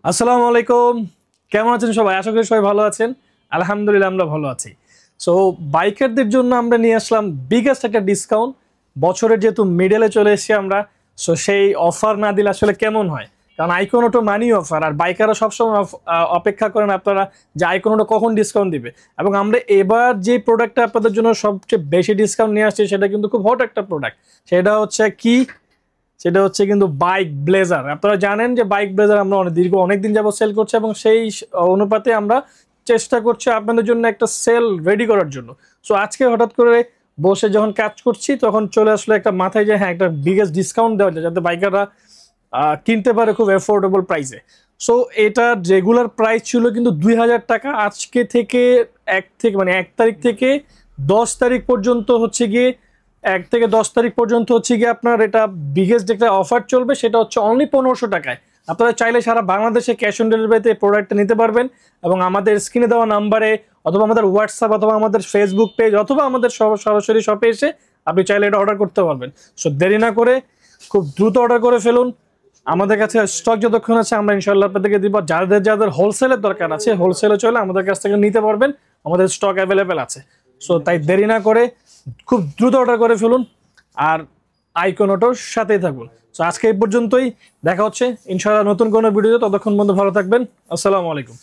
আসসালামু আলাইকুম। কেমন আছেন সবাই? আশা করি সবাই ভালো আছেন। আলহামদুলিল্লাহ আমরা ভালো আছি। সো বাইকারদের জন্য আমরা নিয়ে আসলাম বিগেস্ট একটা ডিসকাউন্ট। বছরের যেহেতু মিডলে চলে এসেছি আমরা, সো সেই অফার না দিলে আসলে কেমন হয়? কারণ আইকন অটো মানি অফার, আর বাইকাররা সবসময় অপেক্ষা করেন আপনারা যে আইকন অটো কখন ডিসকাউন্ট দিবে। এবং আমরা এবার যে প্রোডাক্টটা আপনাদের জন্য সবচেয়ে বেশি ডিসকাউন্ট নিয়ে আসছি সেটা কিন্তু খুব হট একটা প্রোডাক্ট। সেটা হচ্ছে কি? সেটা হচ্ছে কিন্তু বাইক ব্লেজার। আপনারা জানেন যে বাইক ব্লেজার আমরা অনেকদিন যাবত সেল করছি, এবং সেই অনুপাতে আমরা চেষ্টা করছি আপনাদের জন্য একটা সেল রেডি করার জন্য। সো আজকে হঠাৎ করে বসে যখন কাজ করছি তখন চলে আসলো একটা মাথায় যে হ্যাঁ, একটা বিগেস্ট ডিসকাউন্ট দেওয়া যায় যাতে বাইকাররা কিনতে পারে খুব অ্যাফোর্ডেবল প্রাইসে। সো এটা রেগুলার প্রাইস ছিল কিন্তু 2000 টাকা। আজকে থেকে এক তারিখ থেকে 10 তারিখ পর্যন্ত হচ্ছে গিয়ে 1 থেকে 10 তারিখ পর্যন্ত হচ্ছে গিয়ে আপনার এটা বিগেস্ট একটা অফার চলবে, সেটা হচ্ছে অনলি 1500 টাকায়। আপনারা চাইলে সারা বাংলাদেশে ক্যাশ অন ডেলিভারিতে প্রোডাক্টটা নিতে পারবেন, এবং আমাদের স্ক্রিনে দেওয়া নাম্বারে অথবা আমাদের হোয়াটসঅ্যাপ অথবা আমাদের ফেসবুক পেজ অথবা আমাদের সরাসরি শপে এসে আপনি চাইলে এটা অর্ডার করতে পারবেন। সো দেরি না করে খুব দ্রুত অর্ডার করে ফেলুন। আমাদের কাছে স্টক যতক্ষণ আছে আমরা ইনশাল্লাহ আপনাদেরকে দিব। যাদের যাদের হোলসেলের দরকার আছে হোলসেলে চলে আমাদের কাছ থেকে নিতে পারবেন, আমাদের স্টক অ্যাভেলেবেল আছে। সো তাই দেরি না করে খুব দ্রুত অর্ডার করে ফেলুন, আর আইকন অটোর সাথেই থাকুন। সো আজকে এই পর্যন্তই, দেখা হচ্ছে ইনশাআল্লাহ নতুন কোনো ভিডিওতে। ততক্ষণ পর্যন্ত ভালো থাকবেন। আসসালামু আলাইকুম।